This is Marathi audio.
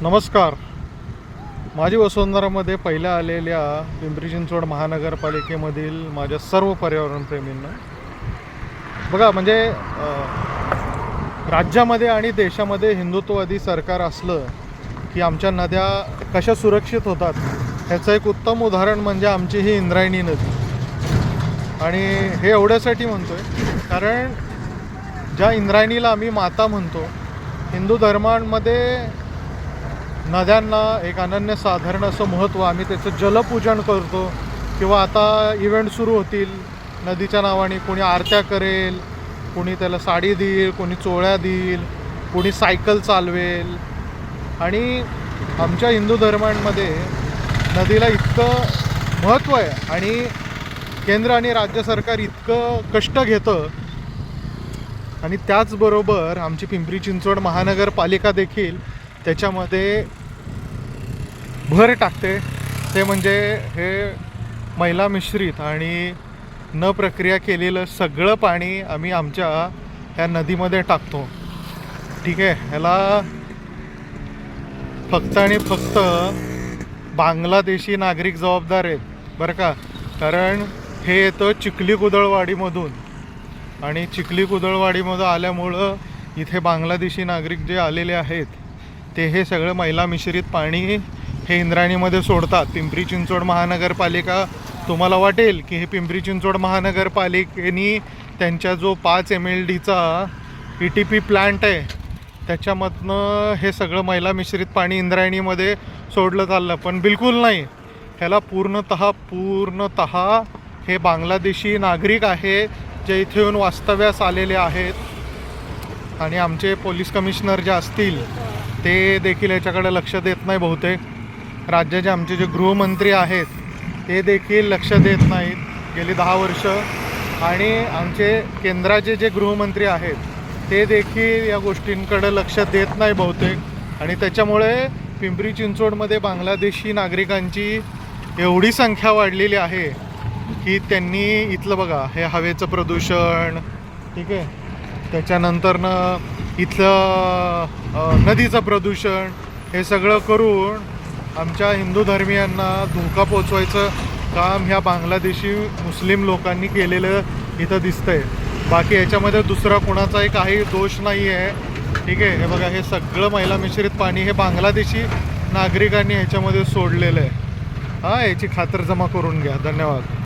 नमस्कार. माझी वसुंधरामध्ये पहिल्या आलेल्या पिंपरी चिंचवड महानगरपालिकेमधील माझ्या सर्व पर्यावरणप्रेमींना बघा, म्हणजे राज्यामध्ये आणि देशामध्ये हिंदुत्ववादी सरकार असलं की आमच्या नद्या कशा सुरक्षित होतात ह्याचं एक उत्तम उदाहरण म्हणजे आमची ही इंद्रायणी नदी. आणि हे एवढ्यासाठी म्हणतो आहे कारण ज्या इंद्रायणीला आम्ही माता म्हणतो, हिंदू धर्मांमध्ये नद्यांना एक अनन्यसाधारण असं महत्त्व, आम्ही त्याचं जलपूजन करतो. किंवा आता इव्हेंट सुरू होतील नदीच्या नावाने, कोणी आरत्या करेल, कोणी त्याला साडी देईल, कोणी चोळ्या देईल, कोणी सायकल चालवेल. आणि आमच्या हिंदू धर्मांमध्ये नदीला इतकं महत्त्व आहे आणि केंद्र आणि राज्य सरकार इतकं कष्ट घेतं. आणि त्याचबरोबर आमची पिंपरी चिंचवड महानगरपालिका देखील त्याच्यामध्ये भर टाकते. ते म्हणजे हे मैला मिश्रित आणि न प्रक्रिया केलेलं सगळं पाणी आम्ही आमच्या ह्या नदीमध्ये टाकतो. ठीक आहे, ह्याला फक्त आणि फक्त बांगलादेशी नागरिक जबाबदार आहेत बरं का. कारण हे येतं चिखली कुदळवाडीमधून आणि चिखली कुदळवाडीमधून आल्यामुळं इथे बांगलादेशी नागरिक जे आलेले आहेत ते हे सगळं मैला मिश्रित पाणी हे इंद्रायणीमध्ये सोडतात. पिंपरी चिंचवड महानगरपालिका, तुम्हाला वाटेल की हे पिंपरी चिंचवड महानगरपालिकेने त्यांच्या जो 5 MLDचा ETP प्लॅन्ट आहे त्याच्यामधनं हे सगळं मैला मिश्रित पाणी इंद्रायणीमध्ये सोडलं चाललं, पण बिलकुल नाही. ह्याला पूर्णतः हे बांगलादेशी नागरिक आहे जे इथे येऊन वास्तव्यास आलेले आहेत. आणि आमचे पोलीस कमिशनर जे असतील ते देखील याच्याकडे लक्ष देत नाही. बहुतेक राज्याचे आमचे जे गृहमंत्री आहेत ते देखील लक्ष देत नाहीत गेली 10 वर्ष. आणि आमचे केंद्राचे जे गृहमंत्री आहेत ते देखील या गोष्टींकडे लक्ष देत नाही बहुतेक. आणि त्याच्यामुळे पिंपरी चिंचवडमध्ये बांगलादेशी नागरिकांची एवढी संख्या वाढलेली आहे की त्यांनी इथलं बघा, हे हवेचं प्रदूषण, ठीक आहे, त्याच्यानंतरनं इथलं नदीचं प्रदूषण, हे सगळं करून आमच्या हिंदू धर्मियांना धोका पोचवायचं काम ह्या बांगलादेशी मुस्लिम लोकांनी केलेलं इथं दिसतंय. बाकी याच्यामध्ये दुसरा कोणाचाही काही दोष नाही आहे. ठीक आहे, हे बघा, हे सगळं मैला मिश्रित पाणी हे बांगलादेशी नागरिकांनी ह्याच्यामध्ये सोडलेलं आहे. याची खातरजमा करून घ्या. धन्यवाद.